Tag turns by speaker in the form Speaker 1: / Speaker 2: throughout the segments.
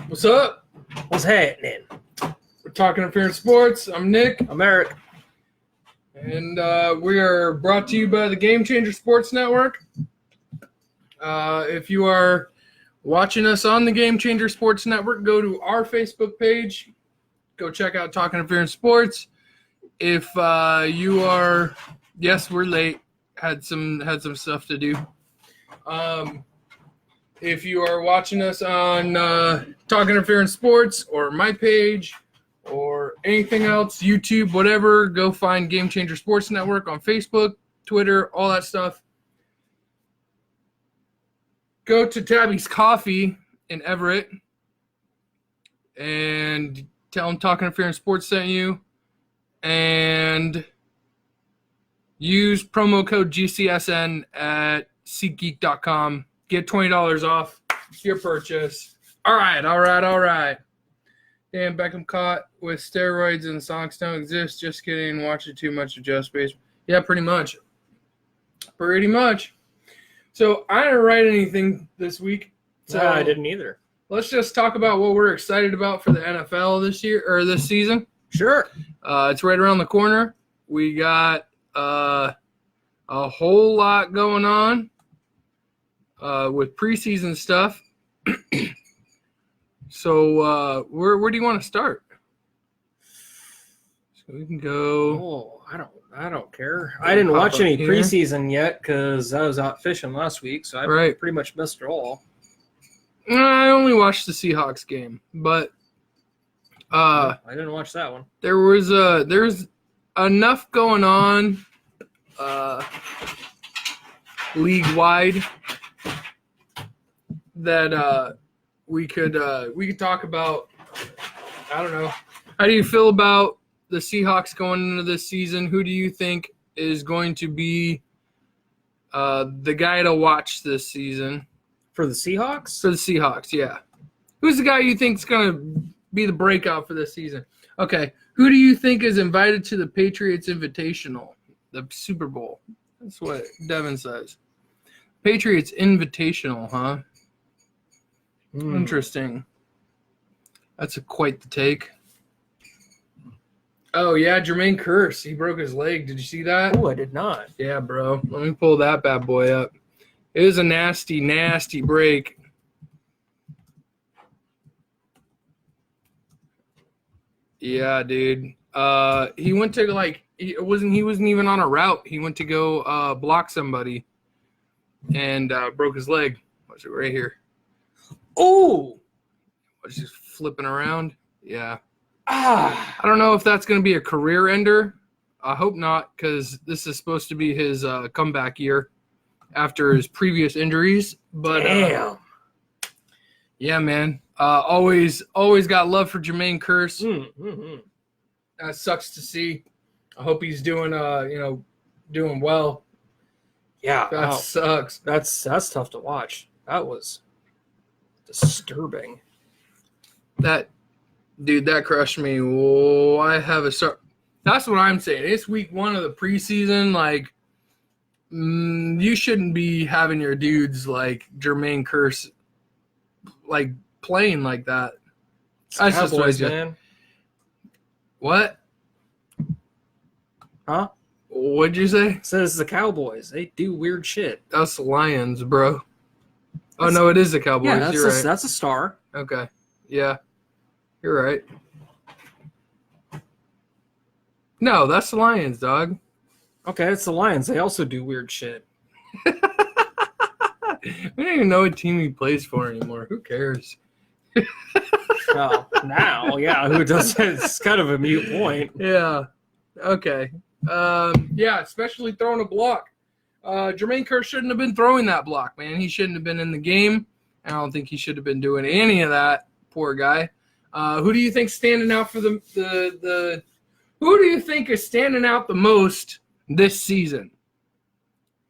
Speaker 1: What's up?
Speaker 2: What's happening?
Speaker 1: We're talking Interference Sports. I'm Nick.
Speaker 2: I'm Eric.
Speaker 1: And we are brought to you by the Game Changer Sports Network. If you are watching us on the Game Changer Sports Network, go to our Facebook page. Go check out Talking Interference Sports. If you are, yes, we're late. Had some stuff to do. If you are watching us on Talking Interference Sports or my page or anything else, YouTube, whatever, go find Game Changer Sports Network on Facebook, Twitter, all that stuff. Go to Tabby's Coffee in Everett and tell them Talking Interference Sports sent you. And use promo code GCSN at SeatGeek.com. Get $20 off your purchase. All right. Dan Beckham caught with steroids and socks don't exist. Just kidding. Watching too much of Joe Space. Yeah, pretty much. So I didn't write anything this week. So
Speaker 2: No, I didn't either.
Speaker 1: Let's just talk about what we're excited about for the NFL this year or this season.
Speaker 2: Sure.
Speaker 1: It's right around the corner. We got a whole lot going on with preseason stuff. So where do you want to start? So we can go.
Speaker 2: Oh, I don't care. I didn't watch any preseason yet because I was out fishing last week, so I pretty much missed it all.
Speaker 1: I only watched the Seahawks game, but
Speaker 2: I didn't watch that one.
Speaker 1: There's enough going on league wide that we could talk about. I don't know. How do you feel about the Seahawks going into this season? Who do you think is going to be the guy to watch this season?
Speaker 2: For the Seahawks?
Speaker 1: For the Seahawks, yeah. Who's the guy you think is going to be the breakout for this season? Okay. Who do you think is invited to the Patriots Invitational, the Super Bowl? That's what Devin says. Patriots Invitational, huh? Interesting. That's quite the take. Oh, yeah, Jermaine Kearse. He broke his leg. Did you see that?
Speaker 2: Oh, I did not.
Speaker 1: Yeah, bro. Let me pull that bad boy up. It was a nasty, nasty break. Yeah, dude. He went to he wasn't even on a route. He went to go block somebody and broke his leg. Watch it right here.
Speaker 2: Oh,
Speaker 1: Was just flipping around. Yeah.
Speaker 2: I
Speaker 1: don't know if that's going to be a career ender. I hope not, because this is supposed to be his comeback year after his previous injuries. But
Speaker 2: damn.
Speaker 1: Yeah, man. Always got love for Jermaine Kearse.
Speaker 2: Mm-hmm.
Speaker 1: That sucks to see. I hope he's doing doing well.
Speaker 2: Yeah,
Speaker 1: That sucks.
Speaker 2: That's tough to watch. That was disturbing.
Speaker 1: That crushed me. Whoa, I have a start. That's what I'm saying. It's week 1 of the preseason. You shouldn't be having your dudes like Jermaine Kearse playing like that.
Speaker 2: That's just Cowboys, man.
Speaker 1: What?
Speaker 2: Huh?
Speaker 1: What'd you say?
Speaker 2: It says the Cowboys. They do weird shit.
Speaker 1: That's the Lions, bro. Oh, no, it is the Cowboys.
Speaker 2: Yeah,
Speaker 1: You're right.
Speaker 2: That's a star.
Speaker 1: Okay. Yeah. You're right. No, that's the Lions, dog.
Speaker 2: Okay, it's the Lions. They also do weird shit.
Speaker 1: We don't even know what team he plays for anymore. Who cares?
Speaker 2: Well, now, yeah, who does? It's kind of a mute point.
Speaker 1: Yeah. Okay. Yeah, especially throwing a block. Jermaine Kearse shouldn't have been throwing that block, man. He shouldn't have been in the game. I don't think he should have been doing any of that. Poor guy. Who do you think standing out for the who do you think is standing out the most this season?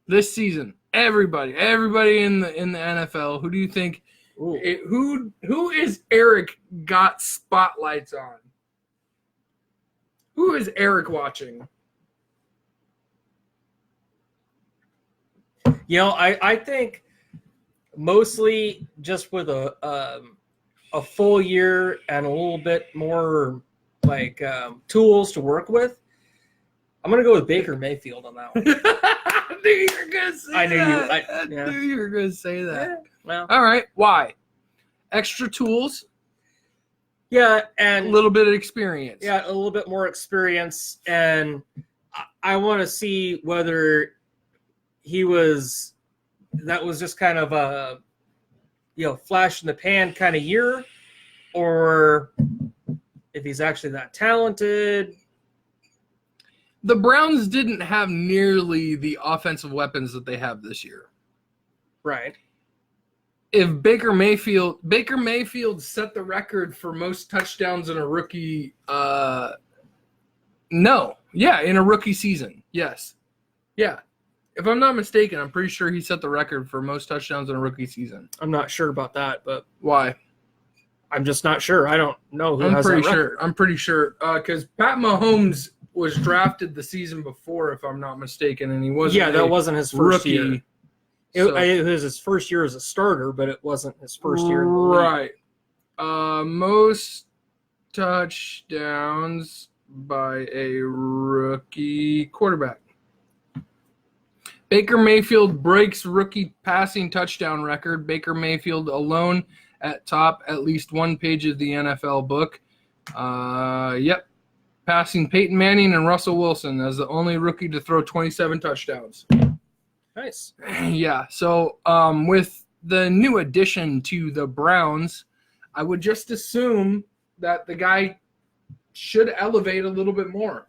Speaker 1: This season, everybody in the NFL. Who do you think? Who is Eric got spotlights on? Who is Eric watching?
Speaker 2: I think mostly just with a a full year and a little bit more like tools to work with, I'm gonna go with Baker Mayfield on that one.
Speaker 1: I knew you were gonna say that.
Speaker 2: I
Speaker 1: knew you were gonna say that.
Speaker 2: Yeah, well,
Speaker 1: all right. Why? Extra tools.
Speaker 2: Yeah, and
Speaker 1: a little bit of experience.
Speaker 2: Yeah, a little bit more experience, and I want to see whether that was just kind of a flash in the pan kind of year, or if he's actually that talented.
Speaker 1: The Browns didn't have nearly the offensive weapons that they have this year.
Speaker 2: Right.
Speaker 1: If Baker Mayfield set the record for most touchdowns in a rookie. No. Yeah, in a rookie season. Yes. Yeah. If I'm not mistaken, I'm pretty sure he set the record for most touchdowns in a rookie season.
Speaker 2: I'm not sure about that, but
Speaker 1: why?
Speaker 2: I'm just not sure. I don't know who has that record.
Speaker 1: I'm pretty sure because Pat Mahomes was drafted the season before, if I'm not mistaken, and he wasn't.
Speaker 2: Yeah, that wasn't his first
Speaker 1: rookie.
Speaker 2: Year. It was his first year as a starter, but it wasn't his first year in the league.
Speaker 1: Right. Most touchdowns by a rookie quarterback. Baker Mayfield breaks rookie passing touchdown record. Baker Mayfield alone at top at least one page of the NFL book. Yep. Passing Peyton Manning and Russell Wilson as the only rookie to throw 27 touchdowns.
Speaker 2: Nice.
Speaker 1: Yeah. So with the new addition to the Browns, I would just assume that the guy should elevate a little bit more.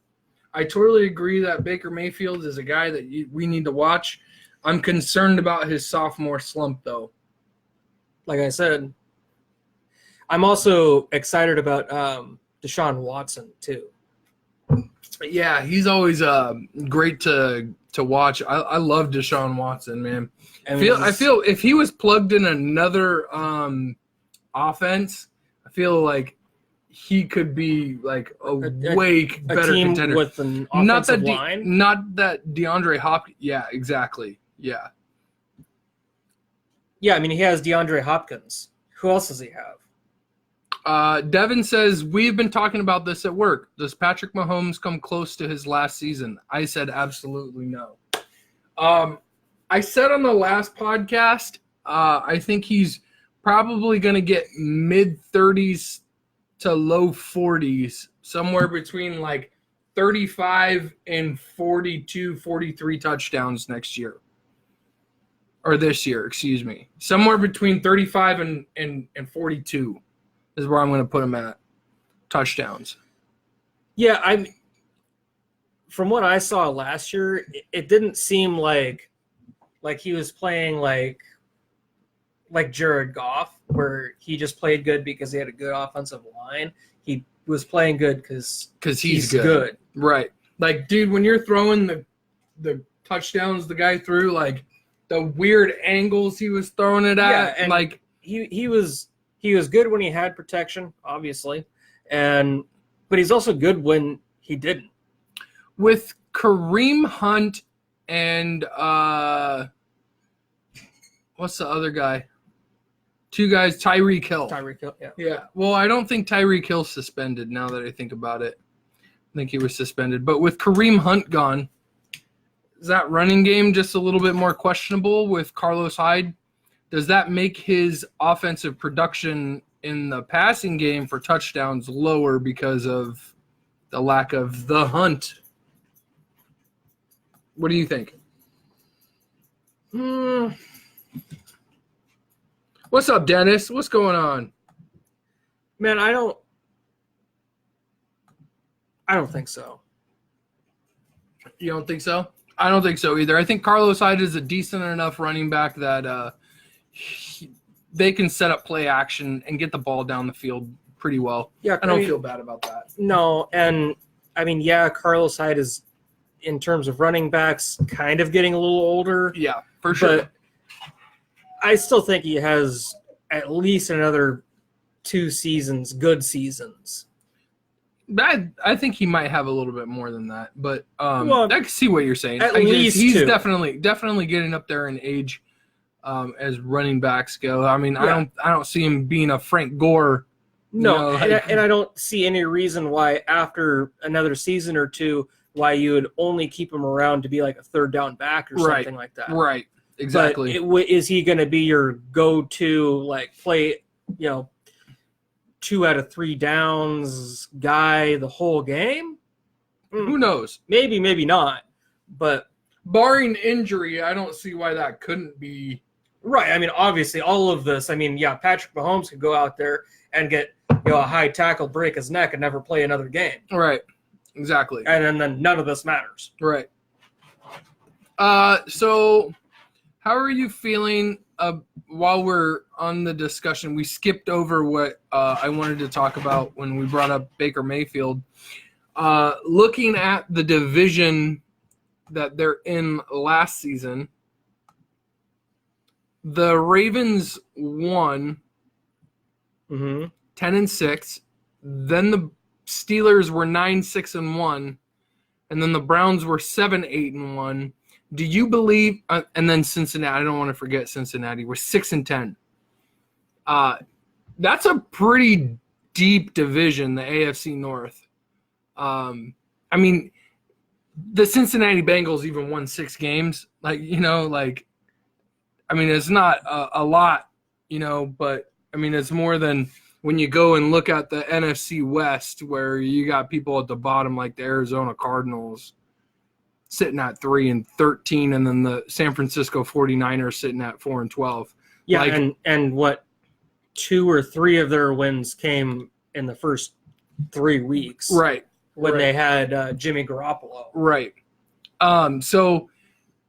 Speaker 1: I totally agree that Baker Mayfield is a guy that we need to watch. I'm concerned about his sophomore slump, though.
Speaker 2: Like I said, I'm also excited about Deshaun Watson, too.
Speaker 1: Yeah, he's always great to watch. I love Deshaun Watson, man. I feel if he was plugged in another offense, I feel like he could be like a way better
Speaker 2: team
Speaker 1: contender
Speaker 2: with an offensive line.
Speaker 1: Not that DeAndre Hopkins. Yeah, exactly. Yeah.
Speaker 2: Yeah, I mean he has DeAndre Hopkins. Who else does he have?
Speaker 1: Devin says, we've been talking about this at work. Does Patrick Mahomes come close to his last season? I said absolutely no. I said on the last podcast, I think he's probably going to get mid-30s to low 40s, somewhere between like 35 and 42, 43 touchdowns next year. Or this year, excuse me. Somewhere between 35 and 42. Is where I'm going to put him at. Touchdowns.
Speaker 2: Yeah, from what I saw last year, it didn't seem like he was playing like Jared Goff, where he just played good because he had a good offensive line. He was playing good because he's good.
Speaker 1: Right. Like, dude, when you're throwing the touchdowns the guy threw, like the weird angles he was throwing it at,
Speaker 2: yeah, and
Speaker 1: like
Speaker 2: he was good when he had protection, obviously, but he's also good when he didn't.
Speaker 1: With Kareem Hunt and what's the other guy? Two guys, Tyreek Hill.
Speaker 2: Tyreek Hill, yeah.
Speaker 1: Yeah. Well, I don't think Tyreek Hill's suspended now that I think about it. I think he was suspended. But with Kareem Hunt gone, is that running game just a little bit more questionable with Carlos Hyde? Does that make his offensive production in the passing game for touchdowns lower because of the lack of the Hunt? What do you think? What's up, Dennis? What's going on?
Speaker 2: Man, I don't think so.
Speaker 1: You don't think so? I don't think so either. I think Carlos Hyde is a decent enough running back that they can set up play action and get the ball down the field pretty well.
Speaker 2: Yeah,
Speaker 1: I don't feel bad about that.
Speaker 2: No, and I mean, yeah, Carlos Hyde is, in terms of running backs, kind of getting a little older.
Speaker 1: Yeah, for sure.
Speaker 2: But I still think he has at least another 2 seasons, good seasons.
Speaker 1: I think he might have a little bit more than that, but
Speaker 2: well,
Speaker 1: I can see what you're saying.
Speaker 2: At least
Speaker 1: he's
Speaker 2: 2.
Speaker 1: definitely getting up there in age. as running backs go. I mean,
Speaker 2: Yeah.
Speaker 1: I don't see him being a Frank Gore.
Speaker 2: No,
Speaker 1: You know,
Speaker 2: and I don't see any reason why after another season or two why you would only keep him around to be like a third down back or
Speaker 1: Right.
Speaker 2: something like that.
Speaker 1: Right. Exactly.
Speaker 2: But is he going to be your go-to like play, 2 out of 3 downs guy the whole game?
Speaker 1: Who knows?
Speaker 2: Maybe, maybe not. But
Speaker 1: Barring injury, I don't see why that couldn't be.
Speaker 2: right, I mean, obviously, all of this. I mean, yeah, Patrick Mahomes could go out there and get a high tackle, break his neck, and never play another game.
Speaker 1: Right. Exactly.
Speaker 2: And then none of this matters.
Speaker 1: Right. So how are you feeling while we're on the discussion? We skipped over what I wanted to talk about when we brought up Baker Mayfield. Looking at the division that they're in last season, the Ravens won 10-6. Then the Steelers were 9-6-1, and then the Browns were 7-8-1. Do you believe? And then Cincinnati. I don't want to forget Cincinnati. We're 6-10. That's a pretty deep division, the AFC North. I mean, the Cincinnati Bengals even won 6 games. I mean, it's not a lot, but I mean, it's more than when you go and look at the NFC West, where you got people at the bottom like the Arizona Cardinals sitting at 3-13, and then the San Francisco 49ers sitting at 4-12.
Speaker 2: Yeah, and what 2 or 3 of their wins came in the first 3 weeks,
Speaker 1: Right.
Speaker 2: when they had Jimmy Garoppolo.
Speaker 1: Right. So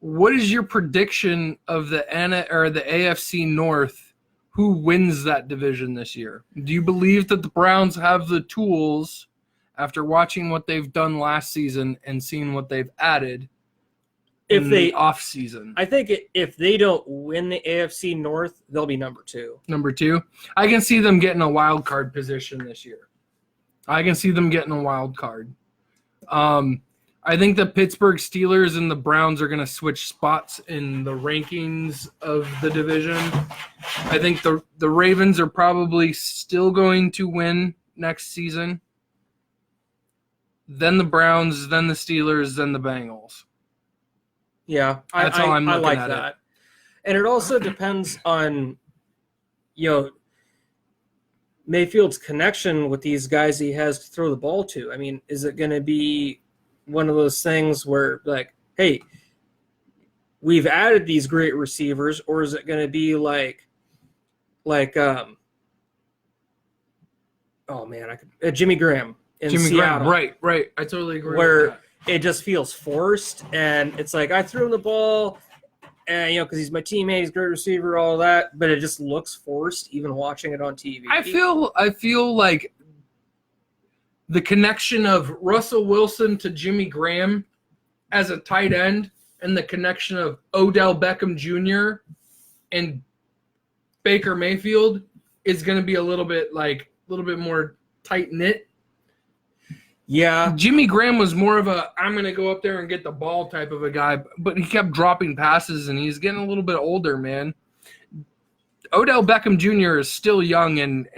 Speaker 1: what is your prediction of the AFC North? Who wins that division this year? Do you believe that the Browns have the tools after watching what they've done last season and seeing what they've added in the off season?
Speaker 2: I think if they don't win the AFC North, they'll be number 2.
Speaker 1: Number 2, I can see them getting a wild card position this year. I can see them getting a wild card. I think the Pittsburgh Steelers and the Browns are going to switch spots in the rankings of the division. I think the Ravens are probably still going to win next season. Then the Browns, then the Steelers, then the Bengals.
Speaker 2: Yeah,
Speaker 1: That's how I'm
Speaker 2: I
Speaker 1: looking
Speaker 2: like
Speaker 1: at
Speaker 2: that. And it also depends on, Mayfield's connection with these guys he has to throw the ball to. I mean, is it going to be one of those things where, like, hey, we've added these great receivers, or is it going to be Jimmy Graham in Seattle?
Speaker 1: Right. I totally agree
Speaker 2: Where
Speaker 1: with that.
Speaker 2: it just feels forced, and it's like, I threw him the ball, and because he's my teammate, he's a great receiver, all that, but it just looks forced, even watching it on TV.
Speaker 1: I feel like the connection of Russell Wilson to Jimmy Graham as a tight end, and the connection of Odell Beckham Jr. and Baker Mayfield is going to be a little bit more tight knit.
Speaker 2: Yeah,
Speaker 1: Jimmy Graham was more of a I'm going to go up there and get the ball type of a guy, but he kept dropping passes, and he's getting a little bit older, man. Odell Beckham Jr. is still young, and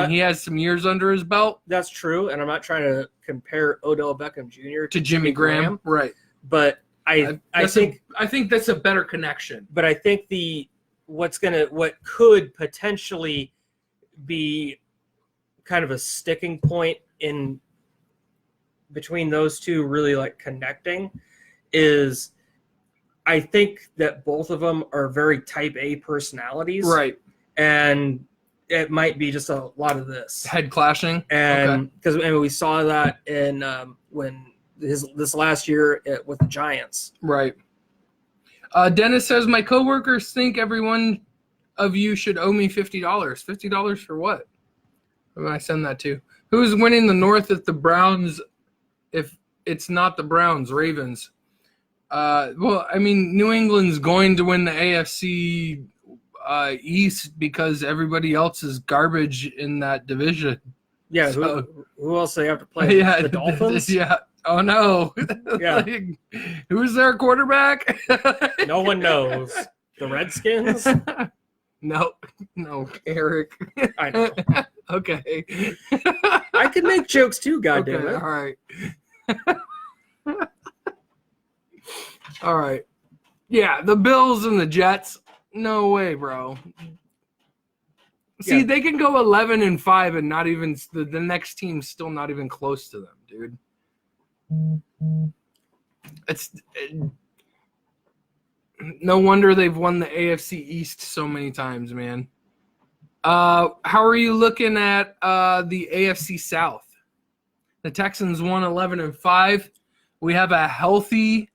Speaker 1: he has some years under his belt.
Speaker 2: That's true, and I'm not trying to compare Odell Beckham Jr.
Speaker 1: to Jimmy Graham, right?
Speaker 2: But I think
Speaker 1: that's a better connection.
Speaker 2: But I think what could potentially be kind of a sticking point in between those two really like connecting is I think that both of them are very type A personalities.
Speaker 1: Right.
Speaker 2: And it might be just a lot of this.
Speaker 1: Head clashing.
Speaker 2: And because we saw that in when this last year with the Giants.
Speaker 1: Right. Dennis says, my coworkers think everyone of you should owe me $50. $50 for what? Who do I send that to? Who's winning the North if the Browns, if it's not the Browns, Ravens? Well, I mean, New England's going to win the AFC East because everybody else is garbage in that division.
Speaker 2: Yeah,
Speaker 1: so,
Speaker 2: who else do they have to play?
Speaker 1: Yeah,
Speaker 2: the Dolphins?
Speaker 1: Yeah. Oh, no.
Speaker 2: Yeah.
Speaker 1: Who's their quarterback?
Speaker 2: No one knows. The Redskins?
Speaker 1: No, Eric.
Speaker 2: I know.
Speaker 1: Okay.
Speaker 2: I can make jokes too,
Speaker 1: Okay,
Speaker 2: goddammit.
Speaker 1: all right. All right. Yeah, the Bills and the Jets. No way, bro. See,
Speaker 2: Yeah.
Speaker 1: they can go 11-5 and not even the next team's still not even close to them, dude. It's no wonder they've won the AFC East so many times, man. How are you looking at the AFC South? The Texans won 11-5. We have a healthy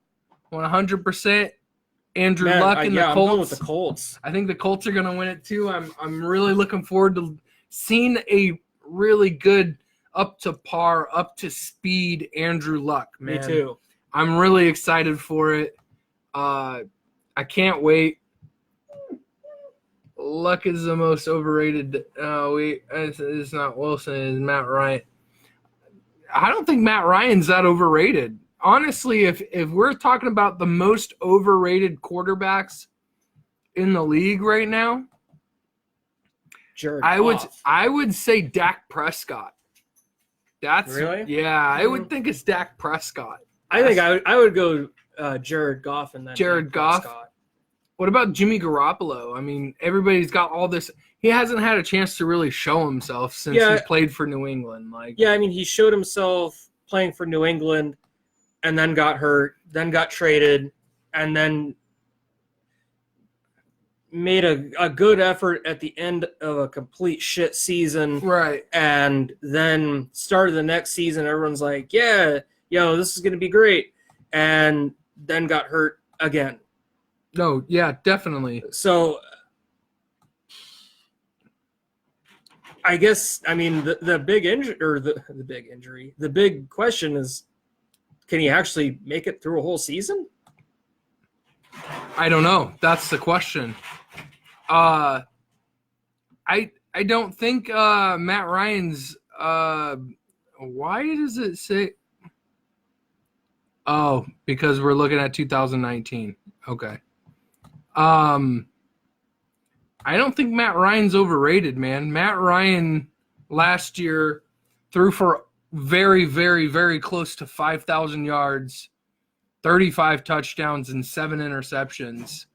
Speaker 1: 100% Andrew Luck and the
Speaker 2: I'm
Speaker 1: Colts.
Speaker 2: going with the Colts.
Speaker 1: I think the Colts are going to win it too. I'm really looking forward to seeing a really good, up to par, up to speed Andrew Luck, man.
Speaker 2: Me too.
Speaker 1: I'm really excited for it. I can't wait. Luck is the most overrated. It's not Wilson. It's Matt Ryan. I don't think Matt Ryan's that overrated. Honestly, if we're talking about the most overrated quarterbacks in the league right now,
Speaker 2: Jared
Speaker 1: I
Speaker 2: Goff.
Speaker 1: would say Dak Prescott. That's
Speaker 2: Really?
Speaker 1: Yeah, I would think it's Dak Prescott.
Speaker 2: I think I would go Jared Goff and then
Speaker 1: Jared
Speaker 2: Dak
Speaker 1: Goff?
Speaker 2: Prescott.
Speaker 1: What about Jimmy Garoppolo? I mean, everybody's got all this. He hasn't had a chance to really show himself since he played for New England.
Speaker 2: Yeah, I mean, he showed himself playing for New England and then got hurt, then got traded, and then made a good effort at the end of a complete shit season.
Speaker 1: Right.
Speaker 2: And then started the next season. Everyone's like, yeah, this is going to be great. And then got hurt again.
Speaker 1: No, yeah, definitely.
Speaker 2: So I guess, I mean, the big injury, or the big injury, the big question is, can he actually make it through a whole season?
Speaker 1: I don't know. That's the question. I don't think Matt Ryan's why does it say because we're looking at 2019. Okay. I don't think Matt Ryan's overrated, man. Matt Ryan last year threw for very, very, very close to 5,000 yards, 35 touchdowns, and 7 interceptions.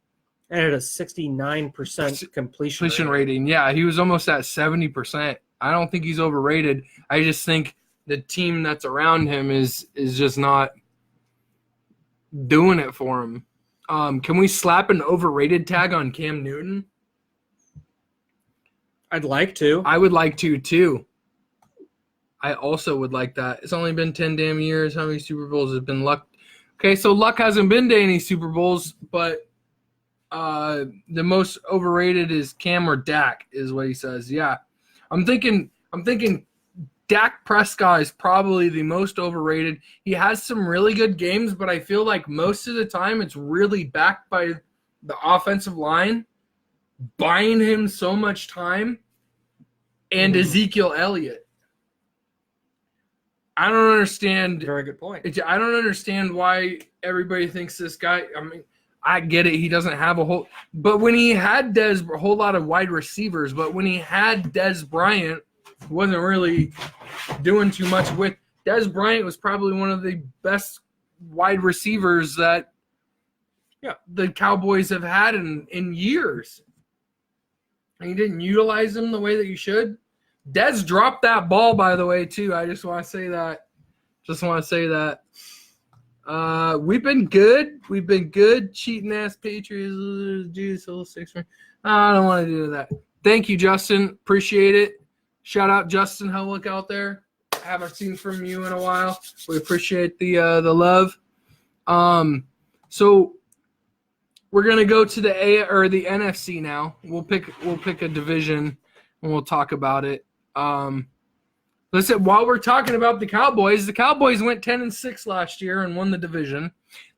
Speaker 2: And at a 69% completion
Speaker 1: rating. Yeah, he was almost at 70%. I don't think he's overrated. I just think the team that's around him is just not doing it for him. Can we slap an overrated tag on Cam Newton?
Speaker 2: I'd like to.
Speaker 1: I would like to, too. I also would like that. It's only been 10 damn years. How many Super Bowls has been Luck? Okay, so Luck hasn't been to any Super Bowls, but the most overrated is Cam or Dak, is what he says. Yeah. I'm thinking Dak Prescott is probably the most overrated. He has some really good games, but I feel like most of the time it's really backed by the offensive line buying him so much time and Ezekiel Elliott. I don't understand.
Speaker 2: Very good point.
Speaker 1: I don't understand why everybody thinks this guy. I mean, I get it. He doesn't have a whole. But when he had a whole lot of wide receivers. But when he had Dez Bryant, he wasn't really doing too much with. Dez Bryant was probably one of the best wide receivers that the Cowboys have had in years. And you didn't utilize him the way that you should. Dez dropped that ball, by the way, too. I just want to say that. We've been good. Cheating ass Patriots. Juice, little 6. I don't want to do that. Thank you, Justin. Appreciate it. Shout out Justin Hellick out there. I haven't seen from you in a while. We appreciate the love. So we're gonna go to the NFC now. We'll pick a division and we'll talk about it. Listen, while we're talking about the Cowboys went 10-6 last year and won the division.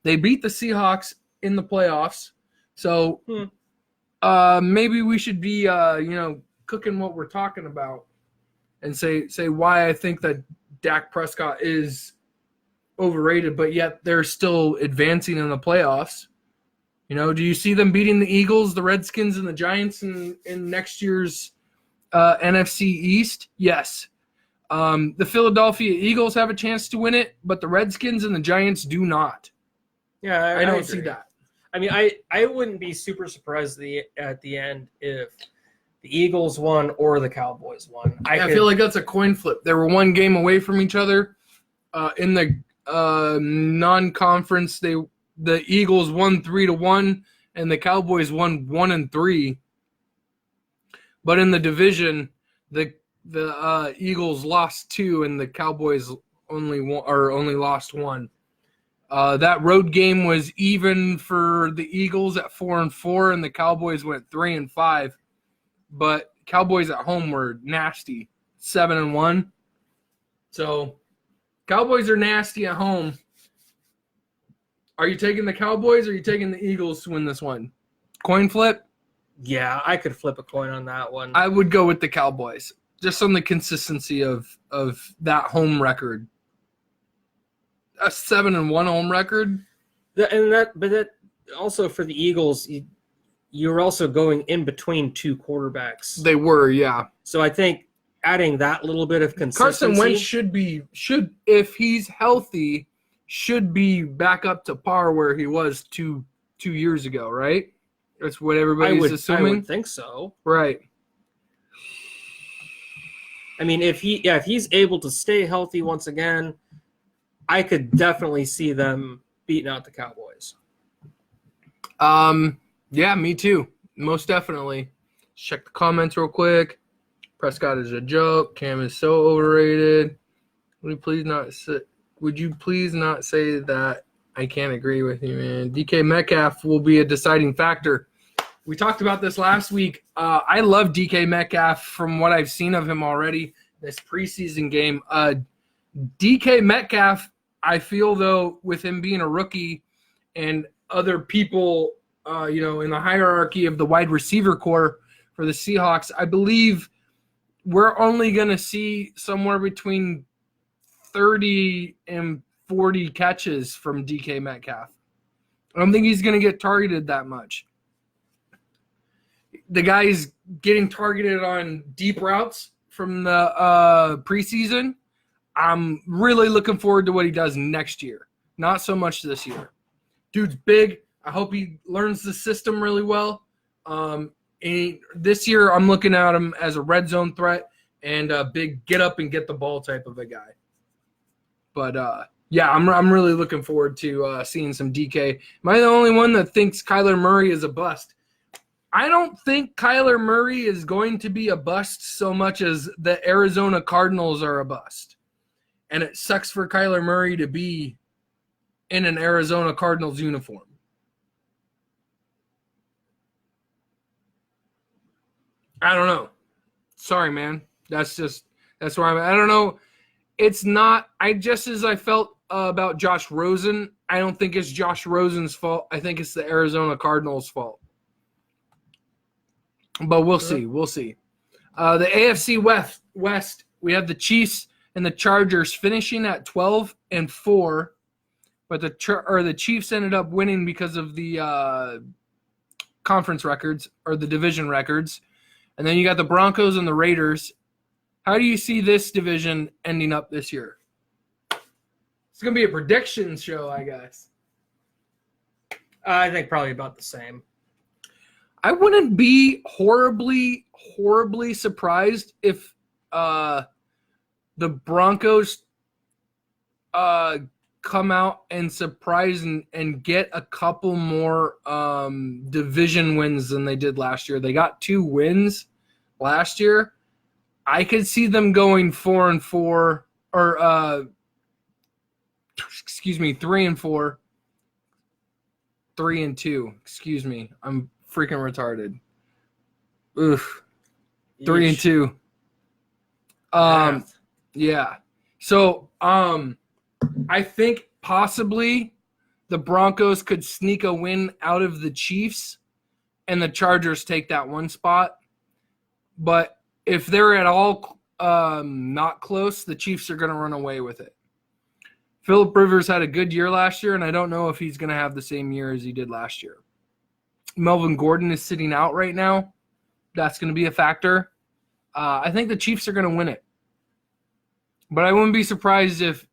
Speaker 1: They beat the Seahawks in the playoffs. So maybe we should be cooking what we're talking about and say why I think that Dak Prescott is overrated, but yet they're still advancing in the playoffs. Do you see them beating the Eagles, the Redskins, and the Giants in next year's NFC East? Yes. The Philadelphia Eagles have a chance to win it, but the Redskins and the Giants do not.
Speaker 2: Yeah,
Speaker 1: I don't see that.
Speaker 2: I mean, I wouldn't be super surprised at the end if the Eagles won or the Cowboys won.
Speaker 1: I feel like that's a coin flip. They were one game away from each other. In the non-conference, the Eagles won 3-1, and the Cowboys won 1-3. But in the division, the Eagles lost 2, and the Cowboys only lost 1. That road game was even for the Eagles at 4-4, and the Cowboys went 3-5. But Cowboys at home were nasty, 7-1. So Cowboys are nasty at home. Are you taking the Cowboys or are you taking the Eagles to win this one? Coin flip?
Speaker 2: Yeah, I could flip a coin on that one.
Speaker 1: I would go with the Cowboys, just on the consistency of that home record. A 7-1 home record.
Speaker 2: But that also for the Eagles, you're also going in between two quarterbacks.
Speaker 1: They were, yeah.
Speaker 2: So I think adding that little bit of consistency.
Speaker 1: Carson Wentz should if he's healthy, should be back up to par where he was two years ago, right? That's what everybody's assuming.
Speaker 2: I would think so.
Speaker 1: Right.
Speaker 2: I mean, if he's able to stay healthy once again, I could definitely see them beating out the Cowboys.
Speaker 1: Yeah, me too. Most definitely. Check the comments real quick. Prescott is a joke. Cam is so overrated. Would you please not say that? I can't agree with you, man. DK Metcalf will be a deciding factor. We talked about this last week. I love DK Metcalf from what I've seen of him already this preseason game. DK Metcalf, I feel, though, with him being a rookie and other people, in the hierarchy of the wide receiver core for the Seahawks, I believe we're only going to see somewhere between 30 and 40 catches from DK Metcalf. I don't think he's going to get targeted that much. The guy's getting targeted on deep routes from the preseason. I'm really looking forward to what he does next year. Not so much this year. Dude's big. I hope he learns the system really well. And this year, I'm looking at him as a red zone threat and a big get up and get the ball type of a guy. But, yeah, I'm really looking forward to seeing some DK. Am I the only one that thinks Kyler Murray is a bust? I don't think Kyler Murray is going to be a bust so much as the Arizona Cardinals are a bust. And it sucks for Kyler Murray to be in an Arizona Cardinals uniform. I don't know. Sorry, man. That's where I'm at. I don't know. It's not – as I felt about Josh Rosen, I don't think it's Josh Rosen's fault. I think it's the Arizona Cardinals' fault. But we'll see. We'll see. The AFC West, we have the Chiefs and the Chargers finishing at 12-4, but the Chiefs ended up winning because of the conference records or the division records. And then you got the Broncos and the Raiders. How do you see this division ending up this year? It's going to be a prediction show, I guess.
Speaker 2: I think probably about the same.
Speaker 1: I wouldn't be horribly, horribly surprised if the Broncos come out and surprise and get a couple more division wins than they did last year. They got 2 wins last year. I could see them going 4-4 or 3-4. 3-2. Excuse me. I'm freaking retarded. Oof. 3-2. Yeah. So, I think possibly the Broncos could sneak a win out of the Chiefs and the Chargers take that one spot. But if they're at all not close, the Chiefs are going to run away with it. Phillip Rivers had a good year last year, and I don't know if he's going to have the same year as he did last year. Melvin Gordon is sitting out right now. That's going to be a factor. I think the Chiefs are going to win it. But I wouldn't be surprised if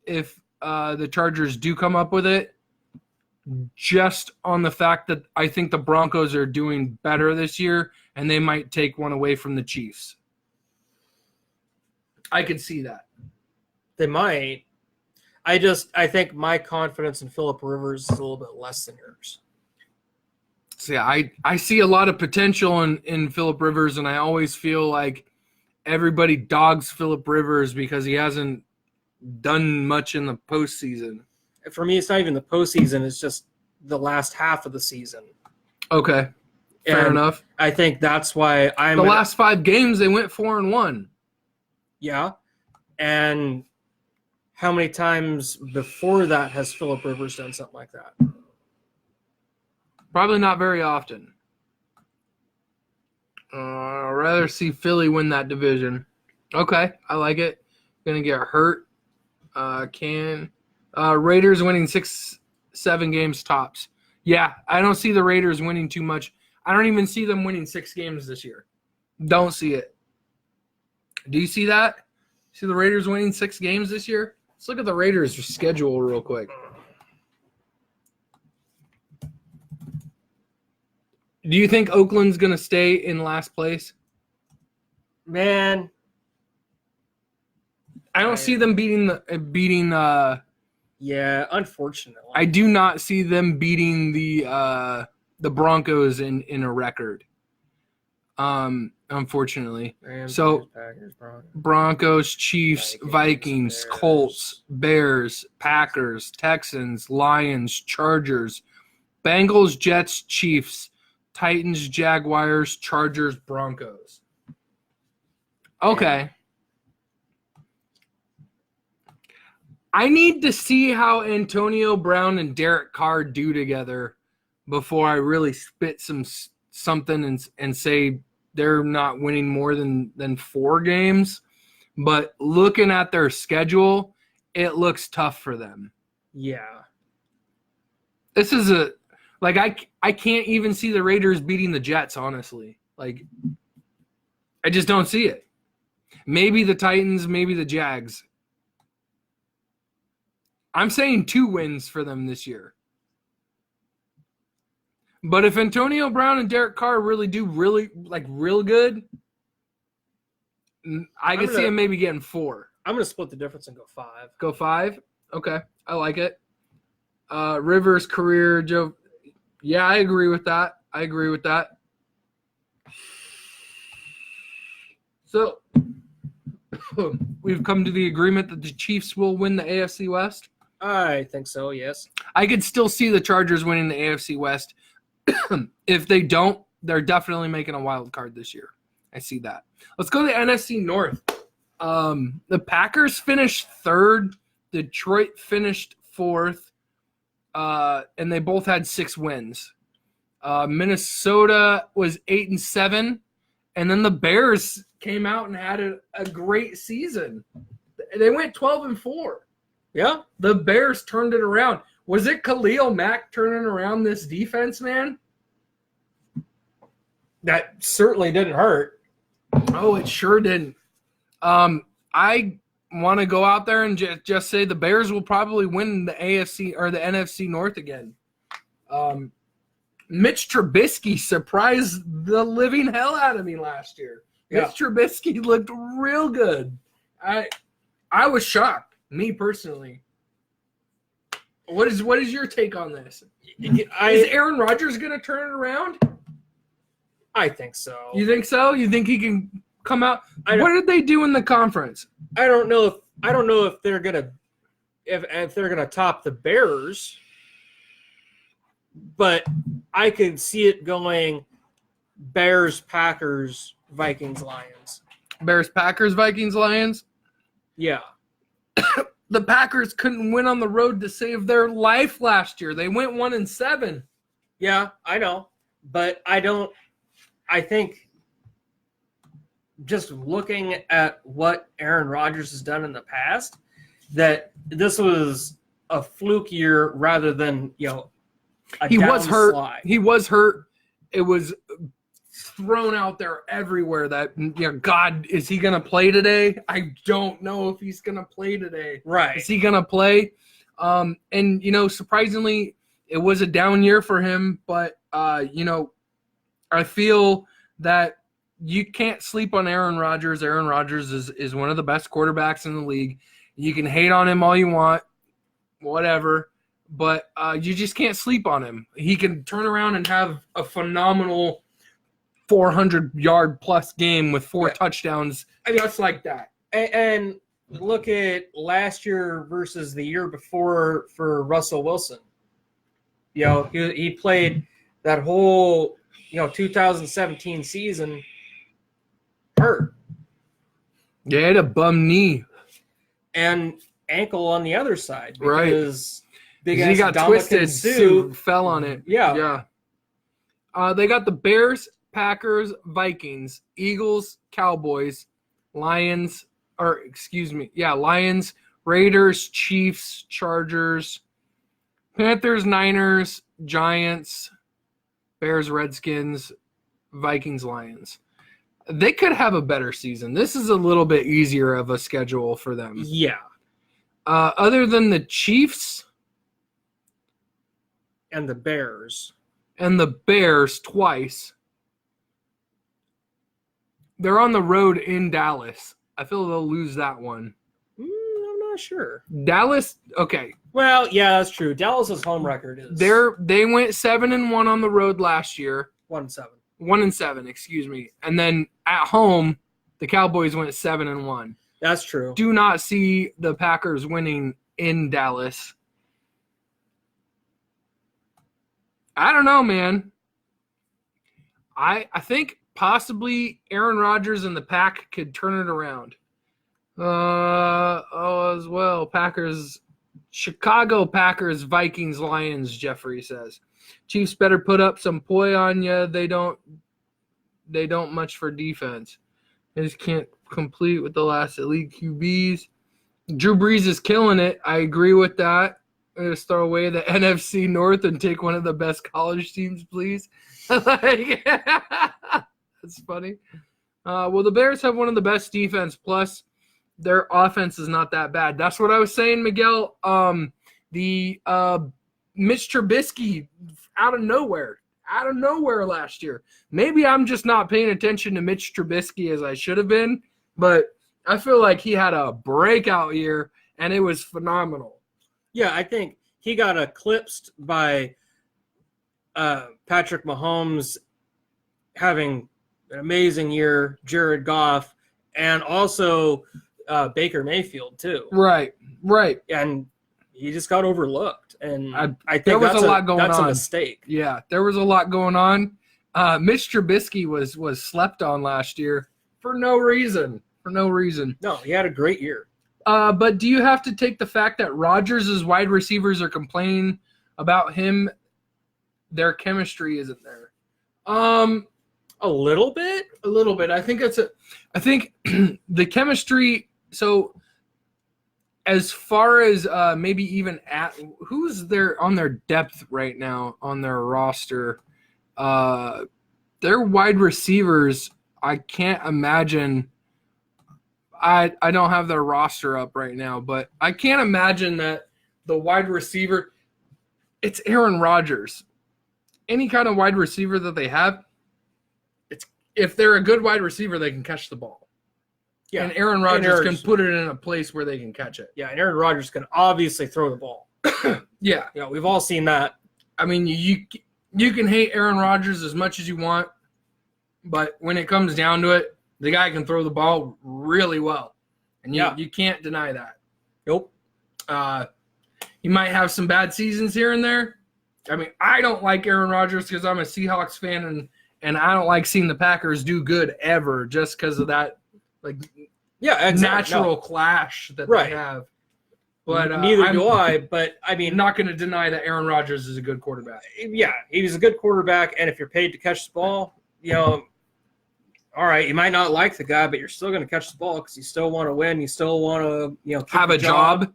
Speaker 1: the Chargers do come up with it, just on the fact that I think the Broncos are doing better this year, and they might take one away from the Chiefs. I could see that.
Speaker 2: They might. I think my confidence in Phillip Rivers is a little bit less than yours.
Speaker 1: So yeah, I see a lot of potential in Phillip Rivers, and I always feel like everybody dogs Phillip Rivers because he hasn't done much in the postseason.
Speaker 2: For me, it's not even the postseason. It's just the last half of the season.
Speaker 1: Okay, fair enough.
Speaker 2: I think that's why I'm...
Speaker 1: The last 5 games, they went 4-1.
Speaker 2: Yeah, and how many times before that has Phillip Rivers done something like that?
Speaker 1: Probably not very often. I'd rather see Philly win that division. Okay, I like it. Gonna get hurt. Raiders winning 6-7 games tops. Yeah, I don't see the Raiders winning too much. I don't even see them winning 6 games this year. Don't see it. Do you see that? See the Raiders winning 6 games this year? Let's look at the Raiders' schedule real quick. Do you think Oakland's going to stay in last place?
Speaker 2: Man,
Speaker 1: I don't see them beating
Speaker 2: yeah, unfortunately.
Speaker 1: I do not see them beating the Broncos in a record. Unfortunately.
Speaker 2: Rams,
Speaker 1: So
Speaker 2: Packers,
Speaker 1: Broncos, Chiefs, Vikings,
Speaker 2: Bears.
Speaker 1: Colts, Bears, Packers, Texans, Lions, Chargers, Bengals, Jets, Chiefs, Titans, Jaguars, Chargers, Broncos. Okay. I need to see how Antonio Brown and Derek Carr do together before I really spit something and say they're not winning more than 4 games. But looking at their schedule, it looks tough for them.
Speaker 2: Yeah.
Speaker 1: This is I can't even see the Raiders beating the Jets, honestly. Like, I just don't see it. Maybe the Titans, maybe the Jags. I'm saying 2 wins for them this year. But if Antonio Brown and Derek Carr really do real good, I could see them maybe getting 4.
Speaker 2: I'm going to split the difference and go 5.
Speaker 1: Go 5? Okay. I like it. Rivers' career, Joe. Yeah, I agree with that. So, we've come to the agreement that the Chiefs will win the AFC West.
Speaker 2: I think so, yes.
Speaker 1: I could still see the Chargers winning the AFC West. If they don't, they're definitely making a wild card this year. I see that. Let's go to the NFC North. The Packers finished 3rd. Detroit finished 4th. And they both had 6 wins. Minnesota was 8-7. And then the Bears came out and had a great season. They went 12-4.
Speaker 2: Yeah.
Speaker 1: The Bears turned it around. Was it Khalil Mack turning around this defense, man?
Speaker 2: That certainly didn't hurt.
Speaker 1: Oh, it sure didn't. I want to go out there and just say the Bears will probably win the AFC or the NFC North again. Mitch Trubisky surprised the living hell out of me last year. Yeah. Mitch Trubisky looked real good. I was shocked, me personally. What is your take on this? Is Aaron Rodgers going to turn it around?
Speaker 2: I think so.
Speaker 1: You think so? You think he can come out? What did they do in the conference?
Speaker 2: I don't know if they're gonna if they're gonna top the Bears, but I could see it going Bears, Packers, Vikings, Lions.
Speaker 1: Bears, Packers, Vikings, Lions?
Speaker 2: Yeah.
Speaker 1: The Packers couldn't win on the road to save their life last year. They went 1-7.
Speaker 2: Yeah, I know. But I think just looking at what Aaron Rodgers has done in the past, that this was a fluke year rather than, a
Speaker 1: he was hurt.
Speaker 2: slide.
Speaker 1: He was hurt, it was thrown out there everywhere that, God, is he going to play today? I don't know if he's going to play today.
Speaker 2: Right.
Speaker 1: Is he going to play? And, surprisingly, it was a down year for him, but, I feel that you can't sleep on Aaron Rodgers. Aaron Rodgers is one of the best quarterbacks in the league. You can hate on him all you want, whatever, but you just can't sleep on him. He can turn around and have a phenomenal 400-yard plus game with 4 touchdowns, just like that.
Speaker 2: And look at last year versus the year before for Russell Wilson. He played that whole 2017 season hurt.
Speaker 1: Yeah, he had a bum knee.
Speaker 2: And ankle on the other side.
Speaker 1: Right.
Speaker 2: Because
Speaker 1: he got twisted, Sue fell on it.
Speaker 2: Yeah.
Speaker 1: They got the Bears, Packers, Vikings, Eagles, Cowboys, Lions, Raiders, Chiefs, Chargers, Panthers, Niners, Giants, Bears, Redskins, Vikings, Lions. They could have a better season. This is a little bit easier of a schedule for them.
Speaker 2: Yeah.
Speaker 1: Other than the Chiefs
Speaker 2: and the Bears.
Speaker 1: And the Bears twice. They're on the road in Dallas. I feel they'll lose that one.
Speaker 2: I'm not sure.
Speaker 1: Dallas, okay.
Speaker 2: Well, yeah, that's true. Dallas's home record is
Speaker 1: they went 7-1 on the road last year.
Speaker 2: 1-7.
Speaker 1: 1-7, excuse me. And then at home, the Cowboys went 7-1.
Speaker 2: That's true.
Speaker 1: Do not see the Packers winning in Dallas. I don't know, man. I think possibly Aaron Rodgers and the Pack could turn it around. As well. Chicago Packers, Vikings, Lions, Jeffrey says. Chiefs better put up some poi on you. They don't much for defense. They just can't complete with the last elite QBs. Drew Brees is killing it. I agree with that. Just throw away the NFC North and take one of the best college teams, please. That's funny. Well, the Bears have one of the best defense, plus their offense is not that bad. That's what I was saying, Miguel. The Mitch Trubisky out of nowhere last year. Maybe I'm just not paying attention to Mitch Trubisky as I should have been, but I feel like he had a breakout year, and it was phenomenal.
Speaker 2: Yeah, I think he got eclipsed by Patrick Mahomes having an amazing year, Jared Goff, and also Baker Mayfield too.
Speaker 1: Right.
Speaker 2: And he just got overlooked, and I think
Speaker 1: there was a lot going on.
Speaker 2: That's a mistake.
Speaker 1: Yeah, there was a lot going on. Mitch Trubisky was slept on last year for no reason.
Speaker 2: No, he had a great year.
Speaker 1: But do you have to take the fact that Rodgers' wide receivers are complaining about him? Their chemistry isn't there.
Speaker 2: A little bit.
Speaker 1: I think the chemistry. So, as far as maybe even who's there on their depth right now on their roster, their wide receivers. I can't imagine. I don't have their roster up right now, but I can't imagine that the wide receiver, it's Aaron Rodgers. Any kind of wide receiver that they have, if they're a good wide receiver, they can catch the ball. Yeah, and Aaron Rodgers can put it in a place where they can catch it.
Speaker 2: Yeah, and Aaron Rodgers can obviously throw the ball.
Speaker 1: Yeah.
Speaker 2: We've all seen that.
Speaker 1: I mean, you can hate Aaron Rodgers as much as you want, but when it comes down to it, the guy can throw the ball really well, and you can't deny that.
Speaker 2: Nope.
Speaker 1: He might have some bad seasons here and there. I mean, I don't like Aaron Rodgers because I'm a Seahawks fan, and I don't like seeing the Packers do good ever just because of that, natural clash that they have. But
Speaker 2: neither do I. But I mean,
Speaker 1: I'm not going to deny that Aaron Rodgers is a good quarterback.
Speaker 2: Yeah, he's a good quarterback, and if you're paid to catch the ball, all right, you might not like the guy, but you're still going to catch the ball because you still want to win. You still want to,
Speaker 1: have a job.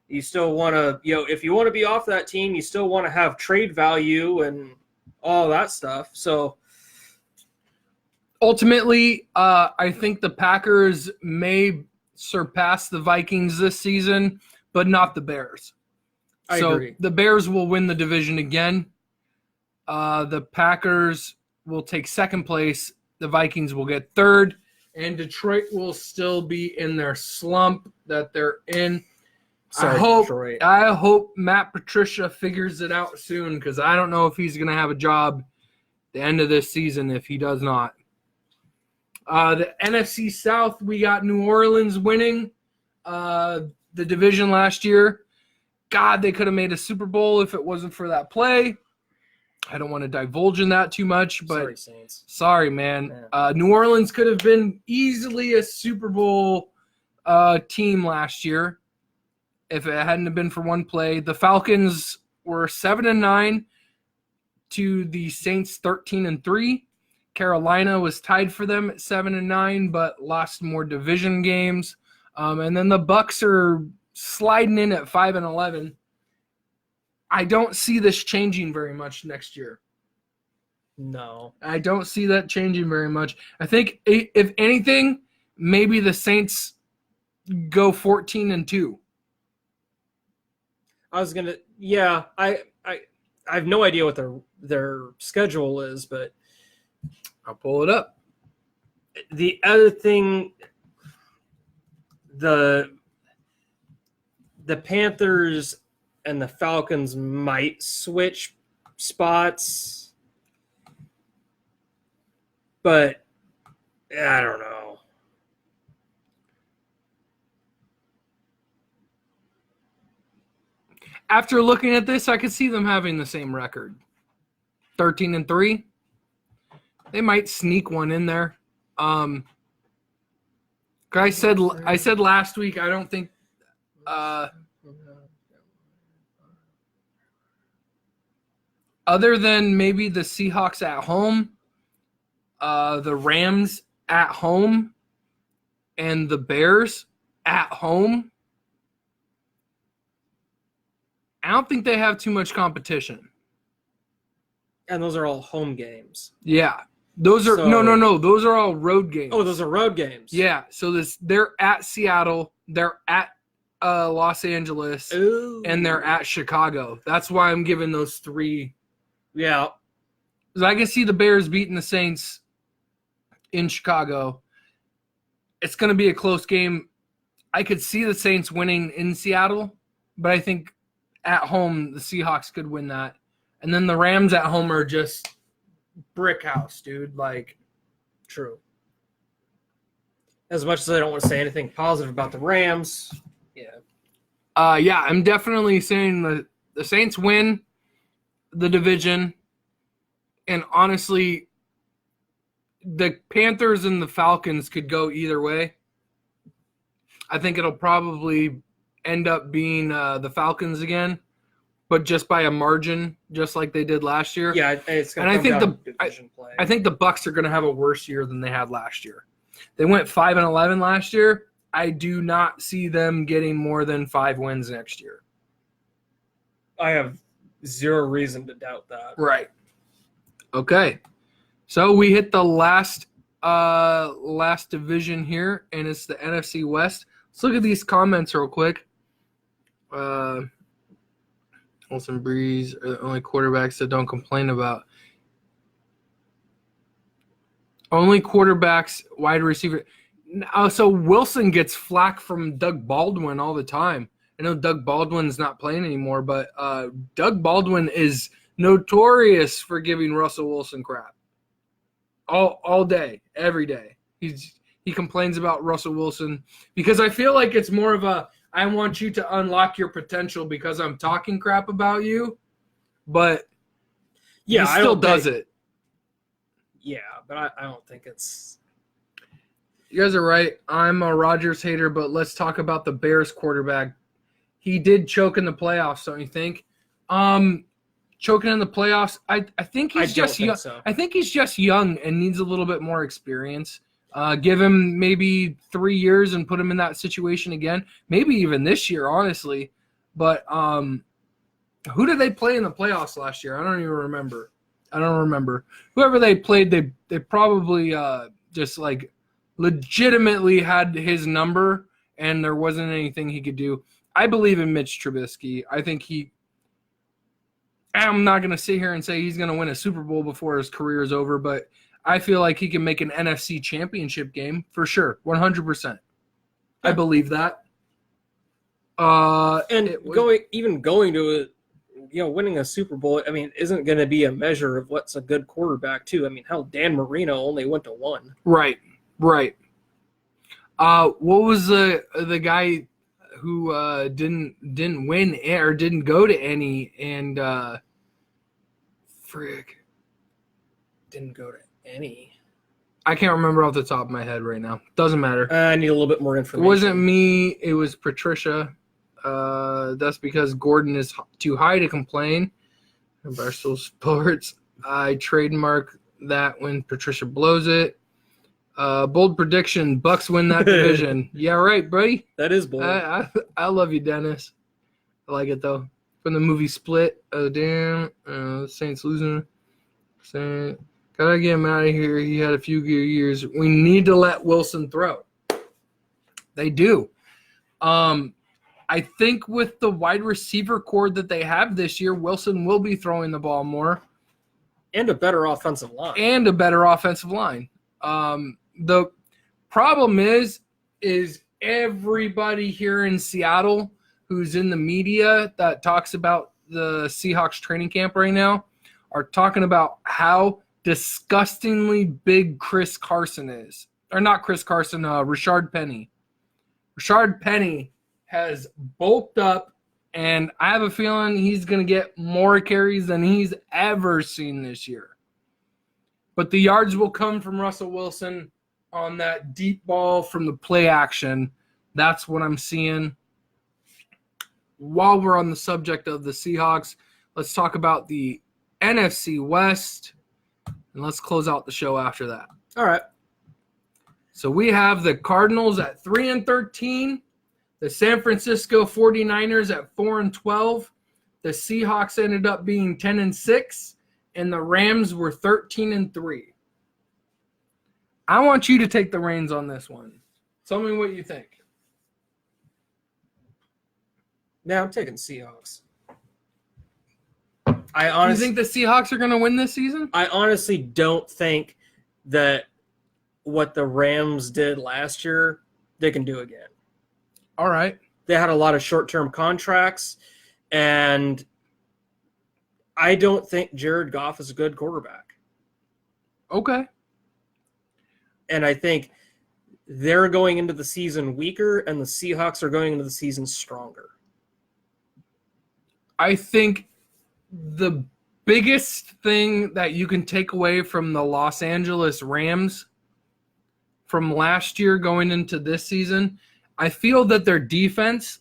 Speaker 2: You still want to, if you want to be off that team, you still want to have trade value, and all that stuff. So
Speaker 1: Ultimately, I think the Packers may surpass the Vikings this season, but not the Bears.
Speaker 2: I
Speaker 1: So
Speaker 2: agree.
Speaker 1: the Bears will win the division again. The Packers will take second place. The Vikings will get third. And Detroit will still be in their slump that they're in.
Speaker 2: Detroit.
Speaker 1: I hope Matt Patricia figures it out soon, because I don't know if he's going to have a job at the end of this season if he does not. The NFC South, we got New Orleans winning the division last year. God, they could have made a Super Bowl if it wasn't for that play. I don't want to divulge in that too much, but
Speaker 2: Sorry, Saints.
Speaker 1: sorry, man. New Orleans could have been easily a Super Bowl team last year if it hadn't have been for one play. The Falcons were 7-9 to the Saints 13-3. Carolina was tied for them at 7-9, but lost more division games. And then the Bucs are sliding in at 5-11. I don't see this changing very much next year.
Speaker 2: No.
Speaker 1: I don't see that changing very much. I think, if anything, maybe the Saints go 14-2.
Speaker 2: I was gonna. Yeah, I have no idea what their schedule is, but
Speaker 1: I'll pull it up.
Speaker 2: the other thing, the Panthers and the Falcons might switch spots, but I don't know.
Speaker 1: After looking at this, I could see them having the same record. 13-3. They might sneak one in there. I said last week, I don't think other than maybe the Seahawks at home, the Rams at home, and the Bears at home, I don't think they have too much competition.
Speaker 2: And those are all home games.
Speaker 1: Yeah. Those are no. Those are all road games.
Speaker 2: Oh, those are road games.
Speaker 1: Yeah. So they're at Seattle, they're at Los Angeles,
Speaker 2: Ooh.
Speaker 1: and they're at Chicago. That's why I'm giving those three.
Speaker 2: Yeah.
Speaker 1: Because I can see the Bears beating the Saints in Chicago. It's going to be a close game. I could see the Saints winning in Seattle, but I think at home the Seahawks could win that. And then the Rams at home are just brick house, dude. Like,
Speaker 2: True. As much as I don't want to say anything positive about the Rams, yeah.
Speaker 1: yeah, I'm definitely saying the Saints win the division. And honestly, the Panthers and the Falcons could go either way. I think it'll probably end up being the Falcons again, but just by a margin, just like they did last year.
Speaker 2: Yeah, it's going to
Speaker 1: And
Speaker 2: come
Speaker 1: I think
Speaker 2: down to division play.
Speaker 1: I think the Bucs are going to have a worse year than they had last year. They went 5-11 last year. I do not see them getting more than 5 wins next year.
Speaker 2: I have zero reason to doubt that.
Speaker 1: Right. Okay. So we hit the last division here, and it's the NFC West. Let's look at these comments real quick. Wilson Breeze are the only quarterbacks that don't complain about. Only quarterbacks, wide receiver. So Wilson gets flack from Doug Baldwin all the time. I know Doug Baldwin's not playing anymore, but Doug Baldwin is notorious for giving Russell Wilson crap. All day, every day. He complains about Russell Wilson because I feel like it's more of a, I want you to unlock your potential because I'm talking crap about you, but
Speaker 2: Yeah,
Speaker 1: he still does it.
Speaker 2: Yeah, but I don't think it's.
Speaker 1: You guys are right. I'm a Rodgers hater, but let's talk about the Bears quarterback. He did choke in the playoffs, don't you think? Choking in the playoffs, I think he's just young.
Speaker 2: So.
Speaker 1: I think he's just young and needs a little bit more experience. Give him maybe 3 years and put him in that situation again. Maybe even this year, honestly. But who did they play in the playoffs last year? I don't even remember. I don't remember. Whoever they played, they probably just like legitimately had his number, and there wasn't anything he could do. I believe in Mitch Trubisky. I think I'm not going to sit here and say he's going to win a Super Bowl before his career is over, but I feel like he can make an NFC championship game for sure, 100%. I believe that.
Speaker 2: And going to it, winning a Super Bowl, I mean, isn't going to be a measure of what's a good quarterback too. I mean, hell, Dan Marino only went to one.
Speaker 1: Right. What was the guy who didn't win or didn't go to any and
Speaker 2: didn't go to any?
Speaker 1: I can't remember off the top of my head right now. Doesn't matter.
Speaker 2: I need a little bit more information.
Speaker 1: It wasn't me. It was Patricia. That's because Gordon is too high to complain. Barstool Sports. I trademark that when Patricia blows it. Bold prediction: Bucks win that division. Yeah, right, buddy.
Speaker 2: That is bold.
Speaker 1: I love you, Dennis. I like it though. From the movie Split. Oh damn! Saints losing. Gotta get him out of here. He had a few good years. We need to let Wilson throw. They do. I think with the wide receiver core that they have this year, Wilson will be throwing the ball more.
Speaker 2: And a better offensive line.
Speaker 1: The problem is everybody here in Seattle who's in the media that talks about the Seahawks training camp right now are talking about how disgustingly big Chris Carson is. Or not Chris Carson, Rashard Penny. Rashard Penny has bulked up, and I have a feeling he's going to get more carries than he's ever seen this year. But the yards will come from Russell Wilson on that deep ball from the play action. That's what I'm seeing. While we're on the subject of the Seahawks, let's talk about the NFC West, and let's close out the show after that.
Speaker 2: All right.
Speaker 1: So we have the Cardinals at 3-13, the San Francisco 49ers at 4-12, the Seahawks ended up being 10-6, and the Rams were 13-3. I want you to take the reins on this one. Tell me what you think.
Speaker 2: Now I'm taking Seahawks.
Speaker 1: You think the Seahawks are going to win this season?
Speaker 2: I honestly don't think that what the Rams did last year, they can do again.
Speaker 1: All right.
Speaker 2: They had a lot of short-term contracts, and I don't think Jared Goff is a good quarterback.
Speaker 1: Okay.
Speaker 2: And I think they're going into the season weaker, and the Seahawks are going into the season stronger.
Speaker 1: I think the biggest thing that you can take away from the Los Angeles Rams from last year going into this season, I feel that their defense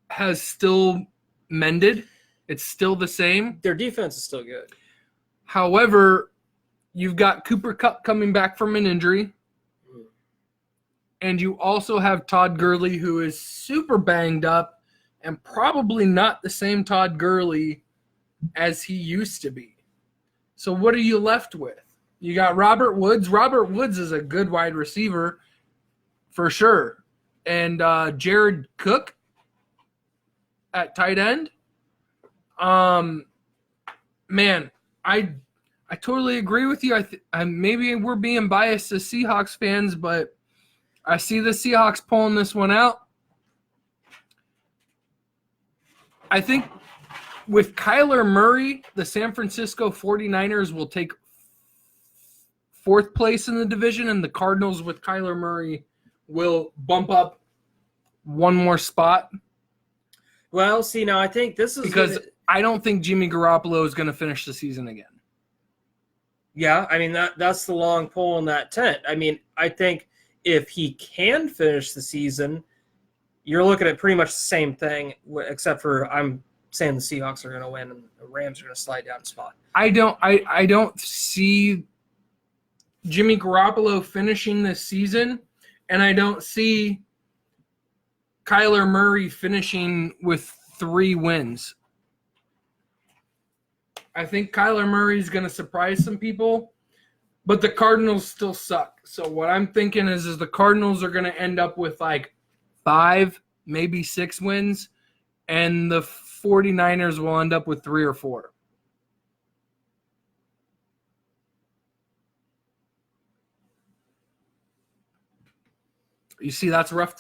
Speaker 1: has still mended. It's still the same.
Speaker 2: Their defense is still good.
Speaker 1: However, you've got Cooper Kupp coming back from an injury. And you also have Todd Gurley, who is super banged up and probably not the same Todd Gurley as he used to be. So what are you left with? You got Robert Woods. Robert Woods is a good wide receiver for sure. And Jared Cook at tight end. Man, I totally agree with you. Maybe we're being biased as Seahawks fans, but I see the Seahawks pulling this one out. I think with Kyler Murray, the San Francisco 49ers will take fourth place in the division, and the Cardinals with Kyler Murray will bump up one more spot.
Speaker 2: Well, see, now I think this is
Speaker 1: because I don't think Jimmy Garoppolo is going to finish the season again.
Speaker 2: Yeah, I mean, that's the long pole in that tent. I mean, I think if he can finish the season, you're looking at pretty much the same thing, except for I'm saying the Seahawks are going to win and the Rams are going to slide down a spot.
Speaker 1: I don't see Jimmy Garoppolo finishing this season, and I don't see Kyler Murray finishing with 3 wins. I think Kyler Murray's going to surprise some people, but the Cardinals still suck. So what I'm thinking is the Cardinals are going to end up with like 5, maybe 6 wins, and the 49ers will end up with 3 or 4. You see, that's rough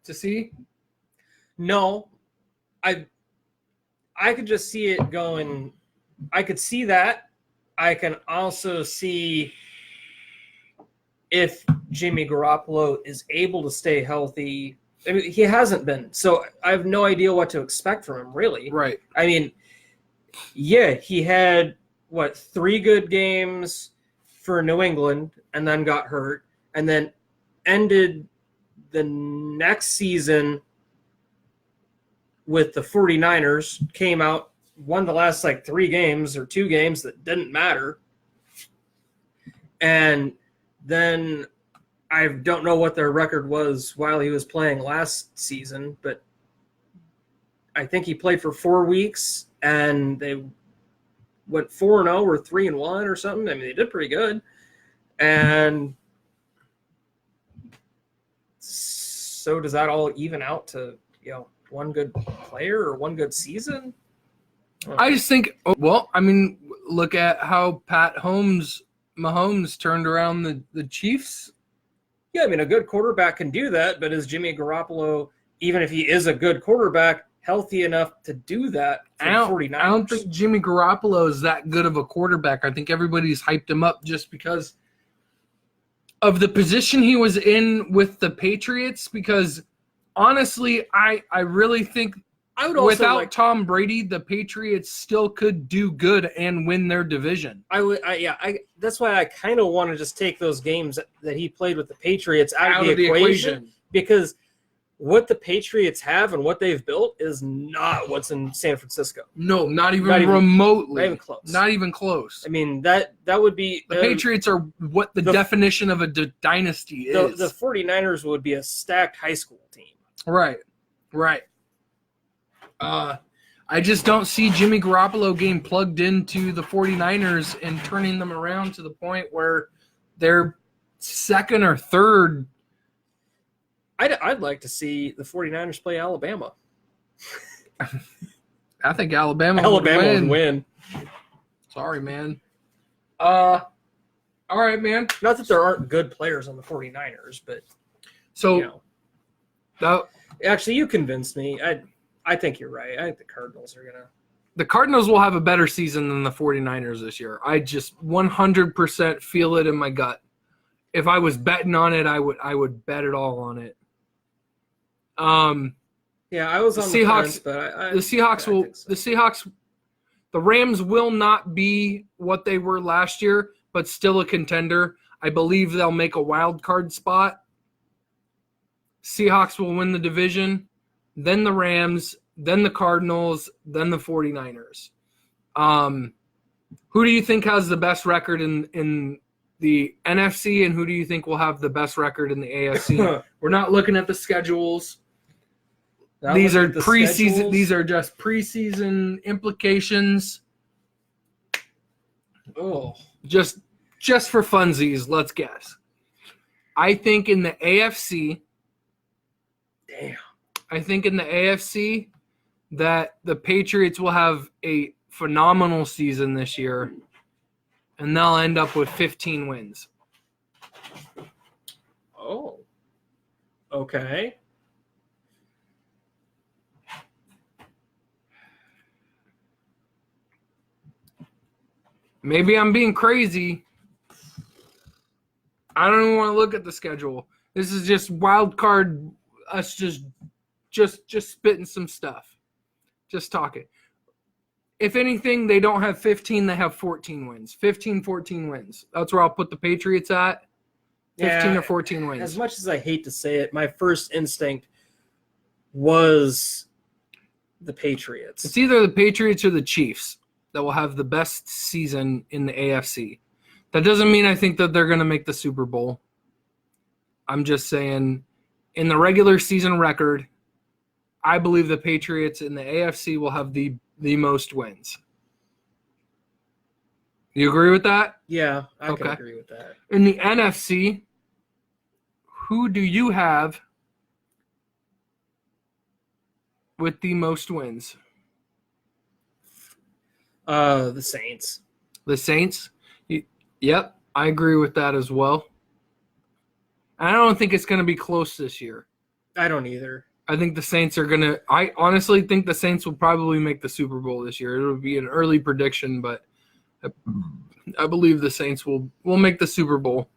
Speaker 1: to see.
Speaker 2: No, I could just see it going. I could see that. I can also see if Jimmy Garoppolo is able to stay healthy. I mean, he hasn't been, so I have no idea what to expect from him, really.
Speaker 1: Right.
Speaker 2: I mean, yeah, he had, 3 good games for New England and then got hurt and then ended the next season with the 49ers, came out, won the last 3 games or 2 games that didn't matter. And then I don't know what their record was while he was playing last season, but I think he played for 4 weeks and they went 4-0 or 3-1 or something. I mean, they did pretty good. And so does that all even out to, one good player or one good season?
Speaker 1: I just think, look at how Mahomes turned around the Chiefs.
Speaker 2: Yeah, I mean, a good quarterback can do that, but is Jimmy Garoppolo, even if he is a good quarterback, healthy enough to do that for the 49ers?
Speaker 1: I don't think Jimmy Garoppolo is that good of a quarterback. I think everybody's hyped him up just because of the position he was in with the Patriots, because honestly, I really think
Speaker 2: I would also
Speaker 1: without Tom Brady, the Patriots still could do good and win their division.
Speaker 2: That's why I kind of want to just take those games that he played with the Patriots out of the equation, because what the Patriots have and what they've built is not what's in San Francisco.
Speaker 1: No, not even remotely.
Speaker 2: Not even close.
Speaker 1: Not even close.
Speaker 2: I mean, that would be...
Speaker 1: The Patriots are what the definition of a dynasty is.
Speaker 2: The 49ers would be a stacked high school team.
Speaker 1: Right. I just don't see Jimmy Garoppolo getting plugged into the 49ers and turning them around to the point where they're second or third.
Speaker 2: I'd like to see the 49ers play Alabama.
Speaker 1: I think Alabama would win. Sorry, man. All right, man.
Speaker 2: Not that there aren't good players on the 49ers, but actually, you convinced me. I think you're right. I think the Cardinals are gonna.
Speaker 1: The Cardinals will have a better season than the 49ers this year. I just 100% feel it in my gut. If I was betting on it, I would bet it all on it.
Speaker 2: Yeah, I was on the fence, but
Speaker 1: the Seahawks will.
Speaker 2: So.
Speaker 1: The Seahawks, the Rams will not be what they were last year, but still a contender. I believe they'll make a wild card spot. Seahawks will win the division, then the Rams, then the Cardinals, then the 49ers. Who do you think has the best record in the NFC, and who do you think will have the best record in the AFC? We're not looking at the schedules. These are preseason. Schedules. These are just preseason implications.
Speaker 2: Oh,
Speaker 1: just for funsies, let's guess. I think in the AFC.
Speaker 2: Damn.
Speaker 1: I think in the AFC that the Patriots will have a phenomenal season this year, and they'll end up with 15 wins.
Speaker 2: Oh. Okay.
Speaker 1: Maybe I'm being crazy. I don't even want to look at the schedule. This is just wild card, us just spitting some stuff. Just talking. If anything, they don't have 15, they have 14 wins. 15, 14 wins. That's where I'll put the Patriots at. 15 or 14 wins.
Speaker 2: As much as I hate to say it, my first instinct was the Patriots.
Speaker 1: It's either the Patriots or the Chiefs that will have the best season in the AFC. That doesn't mean I think that they're going to make the Super Bowl. I'm just saying, in the regular season record, I believe the Patriots in the AFC will have the most wins. You agree with that?
Speaker 2: Yeah, I can
Speaker 1: Okay.
Speaker 2: agree with that.
Speaker 1: In the NFC, who do you have with the most wins?
Speaker 2: The Saints.
Speaker 1: The Saints? Yep, I agree with that as well. I don't think it's going to be close this year.
Speaker 2: I don't either.
Speaker 1: I think the Saints are going to – I honestly think the Saints will probably make the Super Bowl this year. It'll be an early prediction, but I believe the Saints will make the Super Bowl.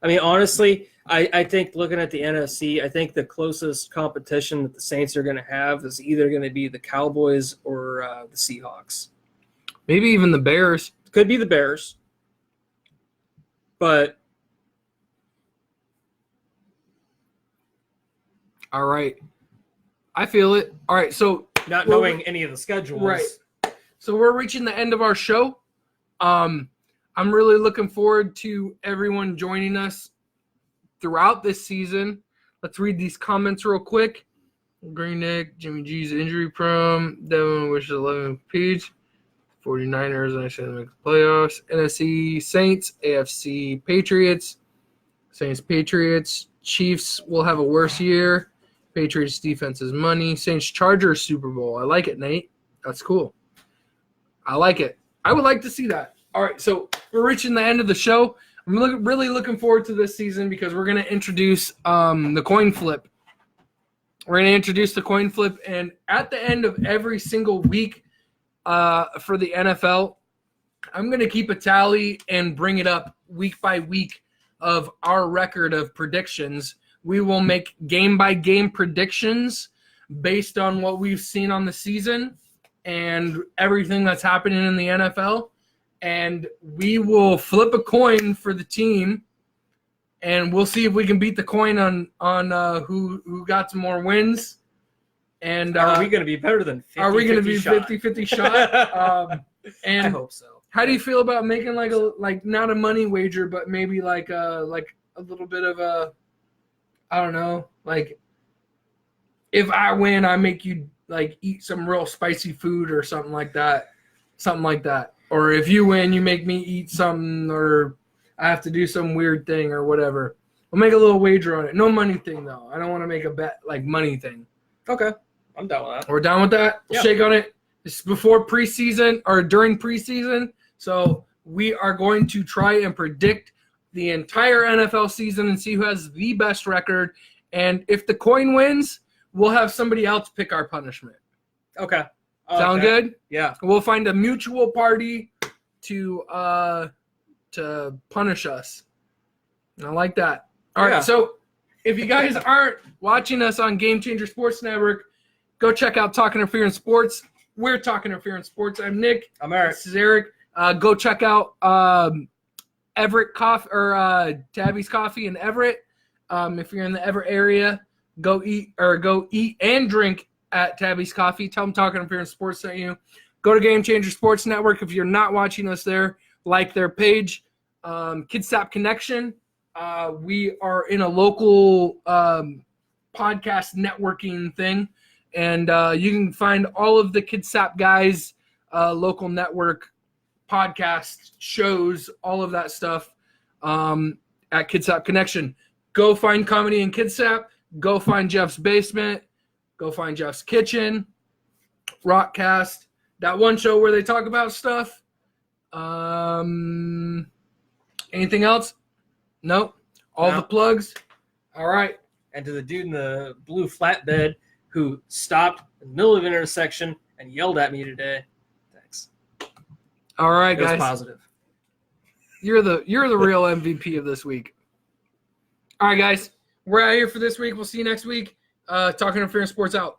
Speaker 2: I mean, honestly, I think looking at the NFC, I think the closest competition that the Saints are going to have is either going to be the Cowboys or the Seahawks.
Speaker 1: Maybe even the Bears.
Speaker 2: Could be the Bears. But
Speaker 1: all right. I feel it. All right, so
Speaker 2: not knowing any of the schedules.
Speaker 1: Right. So we're reaching the end of our show. I'm really looking forward to everyone joining us throughout this season. Let's read these comments real quick. Green Neck, Jimmy G's injury prone. Devin wishes 11 Peach. 49ers, and I should make the playoffs. NFC Saints, AFC Patriots. Saints Patriots. Chiefs will have a worse year. Patriots defense is money. Saints Chargers Super Bowl. I like it, Nate. That's cool. I like it. I would like to see that. All right, so we're reaching the end of the show. I'm really looking forward to this season because we're going to introduce the coin flip. We're going to introduce the coin flip, and at the end of every single week for the NFL, I'm going to keep a tally and bring it up week by week of our record of predictions. We will make game-by-game predictions based on what we've seen on the season and everything that's happening in the NFL. And we will flip a coin for the team, and we'll see if we can beat the coin on who got some more wins. And
Speaker 2: are we going to be better than 50?
Speaker 1: Are we going to be 50-50 shot? And
Speaker 2: I hope so.
Speaker 1: How do you feel about making like not a money wager, but maybe like a little bit of a, I don't know, like if I win, I make you like eat some real spicy food or something like that. Or if you win, you make me eat something, or I have to do some weird thing or whatever. We'll make a little wager on it. No money thing though. I don't want to make a bet like money thing.
Speaker 2: Okay. I'm down with that.
Speaker 1: We're down with that. We'll shake on it. This is before preseason or during preseason. So we are going to try and predict the entire NFL season and see who has the best record. And if the coin wins, we'll have somebody else pick our punishment.
Speaker 2: Okay.
Speaker 1: Sound good?
Speaker 2: Yeah.
Speaker 1: We'll find a mutual party to punish us. I like that. All right. So if you guys aren't watching us on Game Changer Sports Network, go check out Talking Interference Sports. We're Talking Interference Sports. I'm Nick.
Speaker 2: I'm Eric.
Speaker 1: This is Eric. Go check out Everett Coffee or Tabby's Coffee in Everett. If you're in the Everett area, go eat and drink at Tabby's Coffee. Tell them Talking Interference Sports sent you. Go to Game Changer Sports Network. If you're not watching us there, like their page. Kidstap Connection. We are in a local podcast networking thing. And you can find all of the Kidstap guys, local network podcast shows, all of that stuff at Kidstap Connection. Go find Comedy in Kidstap. Go find Jeff's Basement. Go find Jeff's Kitchen. Rockcast. That one show where they talk about stuff. Anything else? Nope. All the plugs. All right.
Speaker 2: And to the dude in the blue flatbed who stopped in the middle of an intersection and yelled at me today. Thanks.
Speaker 1: All right,
Speaker 2: It was
Speaker 1: guys.
Speaker 2: positive.
Speaker 1: You're the real MVP of this week. All right, guys. We're out here for this week. We'll see you next week. Talking Interference Sports out.